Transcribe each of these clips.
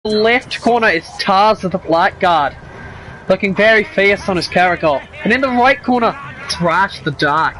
left corner is Taz the Blackguard, looking very fierce on his character. And in the right corner, Thrash the Dark.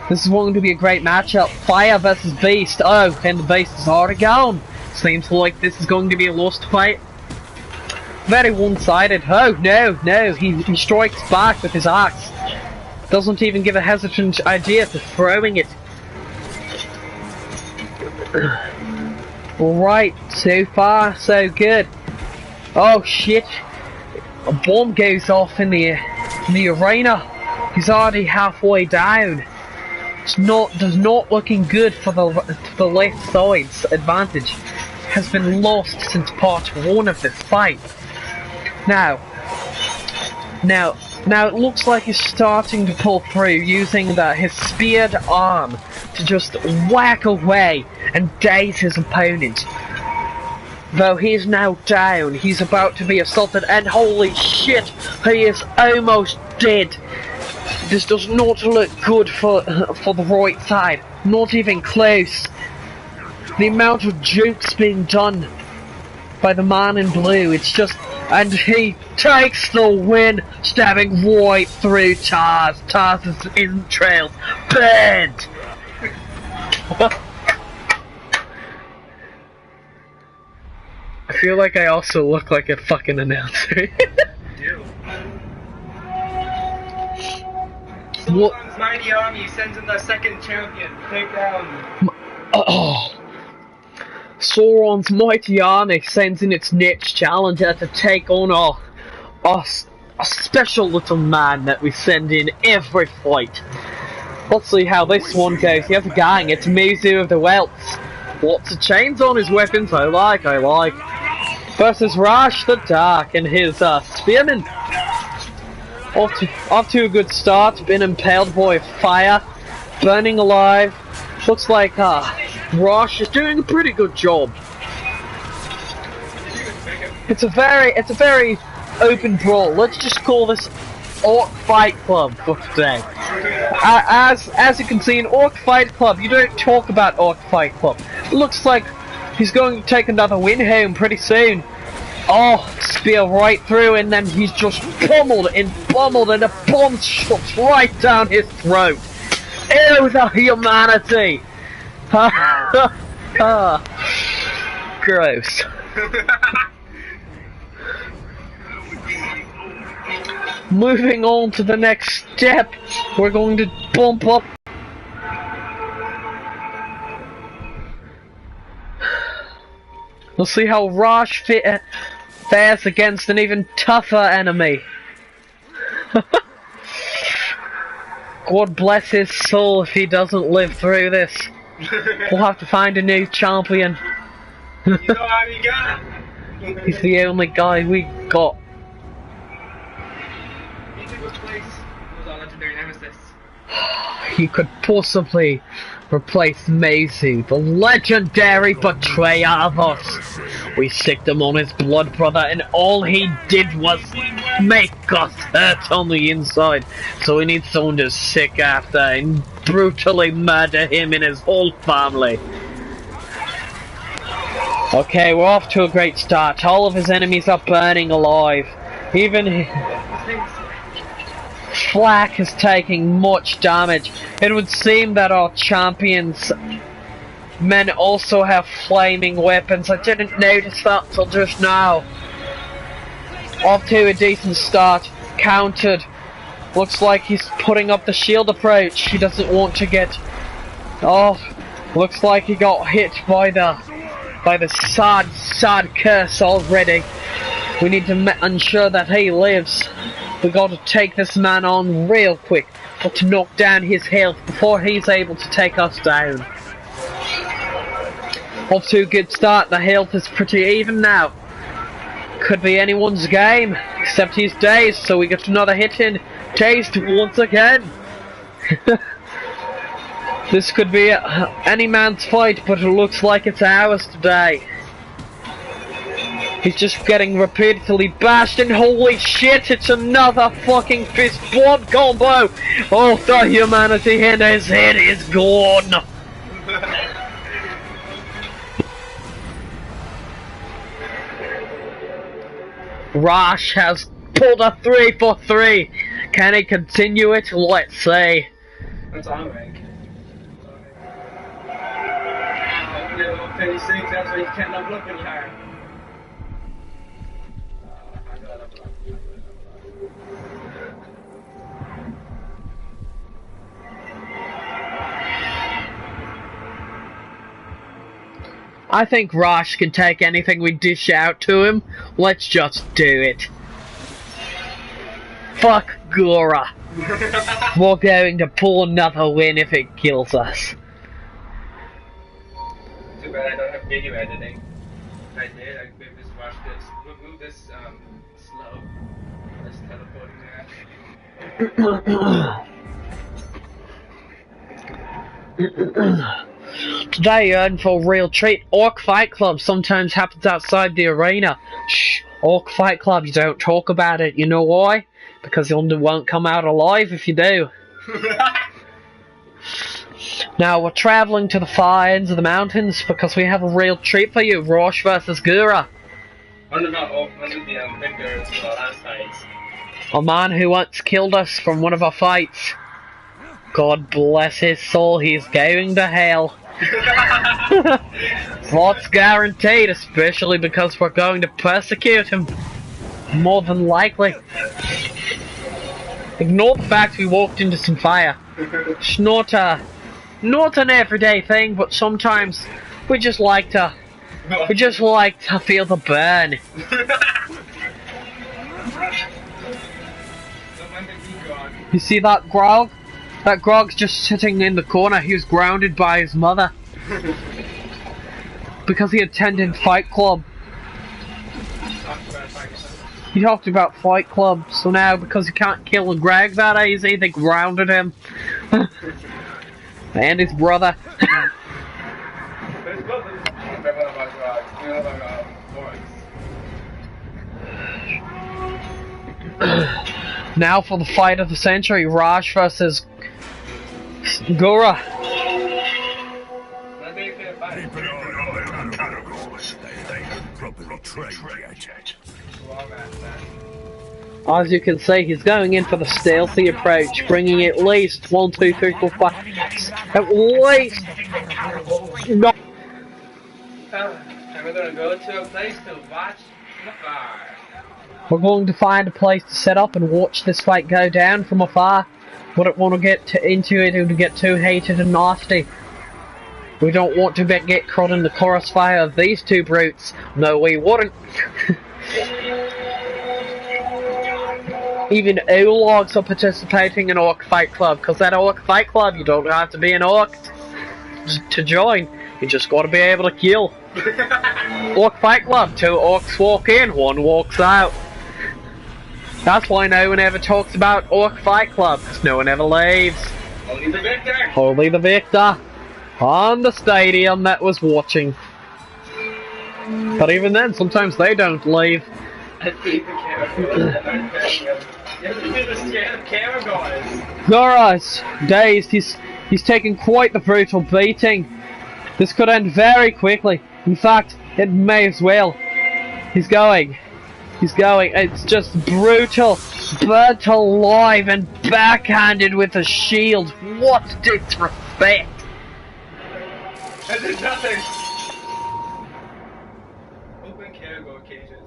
This is going to be a great matchup. Fire versus Beast. Oh, and the Beast is already gone. Seems like this is going to be a lost fight. Very one-sided. Oh, no, he strikes back with his axe. Doesn't even give a hesitant idea for throwing it. Alright, so far so good. Oh shit. A bomb goes off in the arena. He's already halfway down. Does not looking good for the left side's advantage. Has been lost since part 1 of this fight. Now it looks like he's starting to pull through using his speared arm to just whack away and daze his opponent. Though he is now down, he's about to be assaulted, and holy shit, he is almost dead. This does not look good for the right side, not even close. The amount of jukes being done by the man in blue, it's just... And he takes the win, stabbing right through Taz. Taz's entrails burned. I feel like I also look like a fucking announcer. What? Sauron's mighty army sends in their second champion. Take down. Sauron's mighty army sends in its next challenger to take on a special little man that we send in every fight. Let's see how this one goes. He has a gang. It's Mizu of the Welts. Lots of chains on his weapons. I like. Versus Rash the Dark and his spearman. Off to a good start. Been impaled by fire, burning alive. Looks like Rosh is doing a pretty good job. It's a very open brawl. Let's just call this Orc Fight Club for today. As you can see in Orc Fight Club, you don't talk about Orc Fight Club. It looks like he's going to take another win home pretty soon. Oh, spear right through, and then he's just pummeled and a bomb shots right down his throat. Ew, the humanity! Gross. Moving on to the next step, we're going to bump up. We'll see how Rosh fares against an even tougher enemy. God bless his soul if he doesn't live through this. We'll have to find a new champion. You know how we got? He's the only guy we got. Which place was our legendary nemesis? He could possibly replace Mizu, the legendary betrayer of us. We sicked him on his blood brother, and all he did was make us hurt on the inside. So we need someone to sick after and brutally murder him and his whole family. Okay, we're off to a great start. All of his enemies are burning alive. Even Flak is taking much damage. It would seem that our champions men also have flaming weapons. I didn't notice that till just now. Off to a decent start. Countered. Looks like he's putting up the shield approach. He doesn't want to get... Oh, looks like he got hit by the sad curse already. We need to ensure that he lives. We got to take this man on real quick. Got to knock down his health before he's able to take us down. Off to a good start. The health is pretty even now. Could be anyone's game, except he's dazed, so we get another hit in. Dazed once again. This could be any man's fight, but it looks like it's ours today. He's just getting repeatedly bashed, and holy shit, it's another fucking fist blood combo! Oh, the humanity in his head is gone! Rosh has pulled a 3 for 3. Can he continue it? Let's see. That's on rank. Level 56, that's why you can't level up when you're higher. I gotta level up. I think Rosh can take anything we dish out to him. Let's just do it. Fuck Gora. We're going to pull another win if it kills us. Too bad I don't have video editing. If I did, I could just watch this. Move this slow. This teleporting there. Today you're in for a real treat. Orc Fight Club sometimes happens outside the arena. Shh, Orc Fight Club, you don't talk about it. You know why? Because you won't come out alive if you do. Now we're travelling to the far ends of the mountains because we have a real treat for you. Rosh versus Gura. Under the victors of the last fights. A man who once killed us from one of our fights. God bless his soul, he's going to hell. That's guaranteed, especially because we're going to persecute him. More than likely. Ignore the fact we walked into some fire. It's not an everyday thing, but sometimes we just like to feel the burn. You see that Grog? That Grog's just sitting in the corner. He was grounded by his mother. Because he attended Fight Club. He talked about Fight Club, so now because he can't kill a Greg that easy, they grounded him. And his brother. Now for the fight of the century, Raj versus Gura. As you can see, he's going in for the stealthy approach, bringing at least 1, 2, 3, 4, 5, at least. No. And we're gonna go to a place to watch the fire. We're going to find a place to set up and watch this fight go down from afar. We don't want to get into it and get too heated and nasty. We don't want to get caught in the chorus fire of these two brutes. No, we wouldn't. Even Ologs are participating in Orc Fight Club, because at Orc Fight Club you don't have to be an orc to join. You just got to be able to kill. Orc Fight Club, 2 orcs walk in, 1 walks out. That's why no one ever talks about Orc Fight Club, because no one ever leaves. Only the victor! Only the victor. On the stadium that was watching. But even then, sometimes they don't leave. I think the camera guys. You have to do the camera guys. Gora's dazed. He's taken quite the brutal beating. This could end very quickly. In fact, it may as well. He's going. It's just brutal. Burnt alive and backhanded with a shield. What disrespect. I did nothing. Open cargo cages.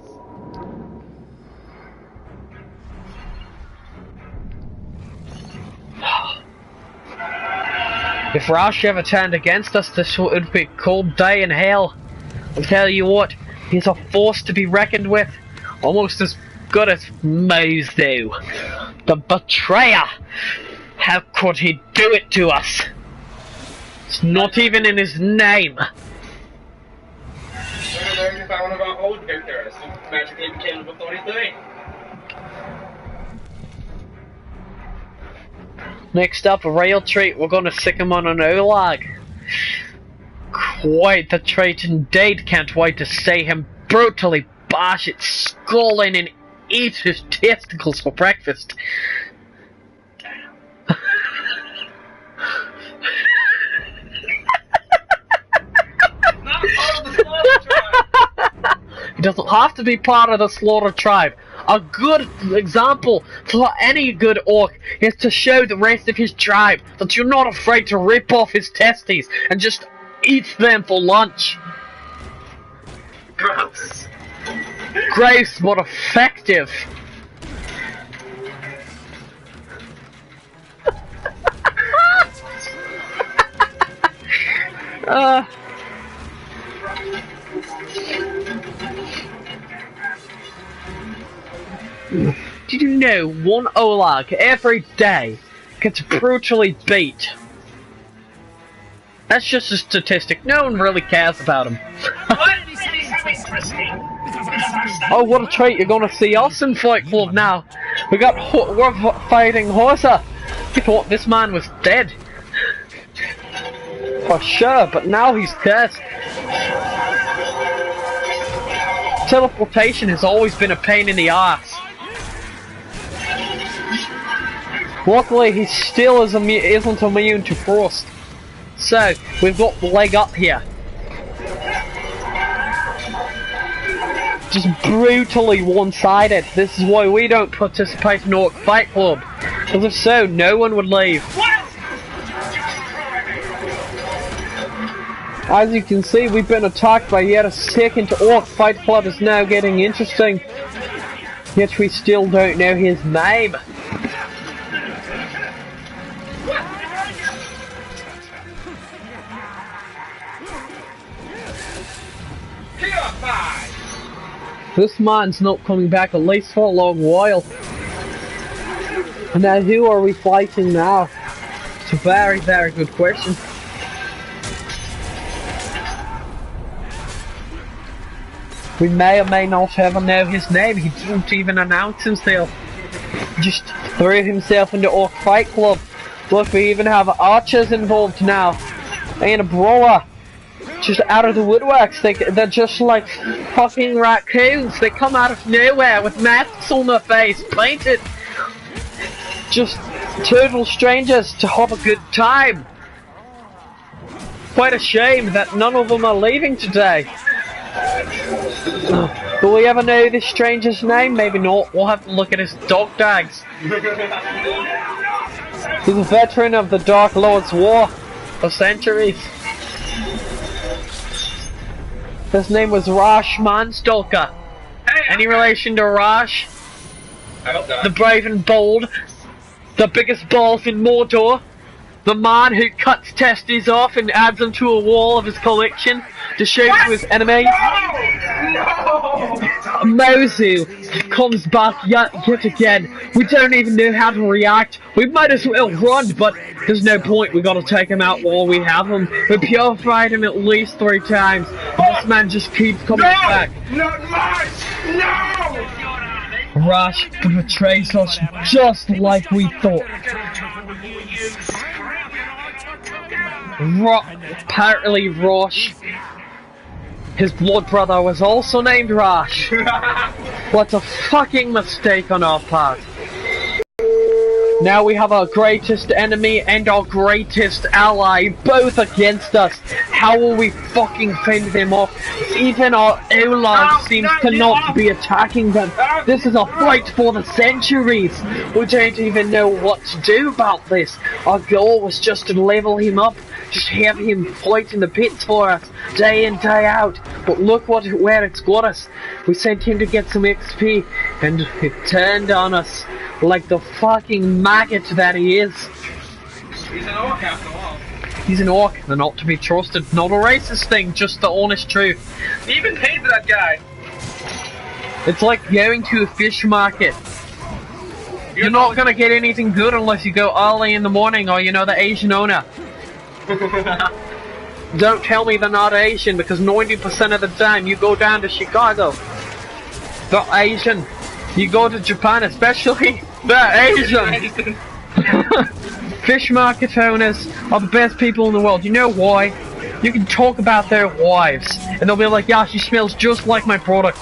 If Rosh ever turned against us, this would be a cold day in hell. I'll tell you what, he's a force to be reckoned with. Almost as good as Mozu. The betrayer! How could he do it to us? It's not even in his name. We're learning about one of our old victors who magically became level 33. Next up, a real treat. We're gonna sick him on an Olag. Quite the treat indeed. Can't wait to see him brutally bash its skull in and eat his testicles for breakfast. He doesn't have to be part of the slaughtered tribe. A good example for any good orc is to show the rest of his tribe that you're not afraid to rip off his testes and just eat them for lunch. Gross. Gross, but effective. Did you know one Olag every day gets brutally beat? That's just a statistic. No one really cares about him. Oh, what a treat! You're gonna see us in Fight Club now. We're fighting Horsa. You thought this man was dead. For sure, but now he's dead. Teleportation has always been a pain in the ass. Luckily, he still isn't immune to frost. So, we've got the leg up here. Just brutally one-sided. This is why we don't participate in Orc Fight Club. Because if so, no one would leave. As you can see, we've been attacked by yet a second. Orc Fight Club is now getting interesting. Yet we still don't know his name. This man's not coming back at least for a long while. And now who are we fighting now? It's a very, very good question. We may or may not ever know his name. He didn't even announce himself. He just threw himself into Orc Fight Club. Look, we even have archers involved now. And a brawler. Just out of the woodworks. They're just like fucking raccoons. They come out of nowhere with masks on their face, painted. Just total strangers to have a good time. Quite a shame that none of them are leaving today. Will we ever know this stranger's name? Maybe not. We'll have to look at his dog tags. He's a veteran of the Dark Lord's War for centuries. His name was Rash Manstalker. Any relation to Rash? The brave and bold. The biggest balls in Mordor. The man who cuts testes off and adds them to a wall of his collection to show to his enemy. No! Mozu comes back yet again. We don't even know how to react. We might as well run, but there's no point. We gotta take him out while we have him. We purified him at least 3 times. This man just keeps coming back. Not much! No! Rash betrays us just like we thought. Apparently Rosh, his blood brother, was also named Rash. What a fucking mistake on our part. Now we have our greatest enemy and our greatest ally both against us. How will we fucking fend them off? Even our Olag seems to not be attacking them. This is a fight for the centuries. We don't even know what to do about this. Our goal was just to level him up. Just have him fight in the pits for us, day in, day out. But look where it's got us. We sent him to get some XP, and it turned on us like the fucking maggot that he is. He's an orc after all. He's an orc, and not to be trusted. Not a racist thing, just the honest truth. He even paid for that guy. It's like going to a fish market. You're not gonna get anything good unless you go early in the morning, or you know the Asian owner. Don't tell me they're not Asian, because 90% of the time you go down to Chicago, they're Asian. You go to Japan especially, they're Asian. Fish market owners are the best people in the world. You know why? You can talk about their wives, and they'll be like, yeah, she smells just like my product.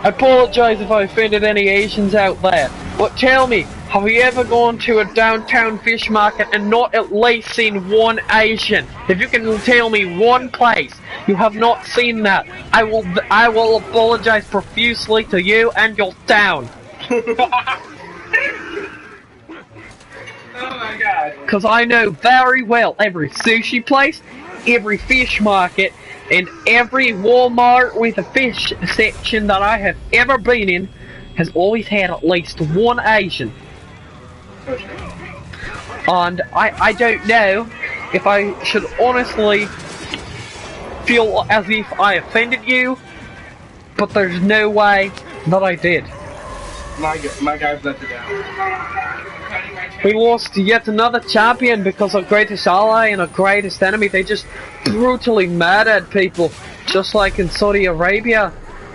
I apologize if I offended any Asians out there, but tell me, Have you ever gone to a downtown fish market and not at least seen one Asian? If you can tell me one place you have not seen that, I will apologize profusely to you and your town. Oh my god. Because I know very well every sushi place, every fish market, and every Walmart with a fish section that I have ever been in has always had at least one Asian. And I don't know if I should honestly feel as if I offended you, but there's no way that I did. My guys let it down. We lost yet another champion because our greatest ally and our greatest enemy, they just brutally murdered people, just like in Saudi Arabia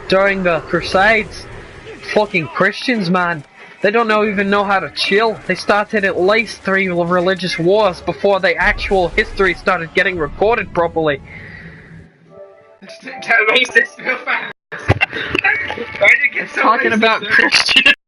during the Crusades. Fucking Christians, man. They don't even know how to chill. They started at least 3 religious wars before the actual history started getting recorded properly. That racist real fast. Why'd you get so Talking racist, about sir? Christians.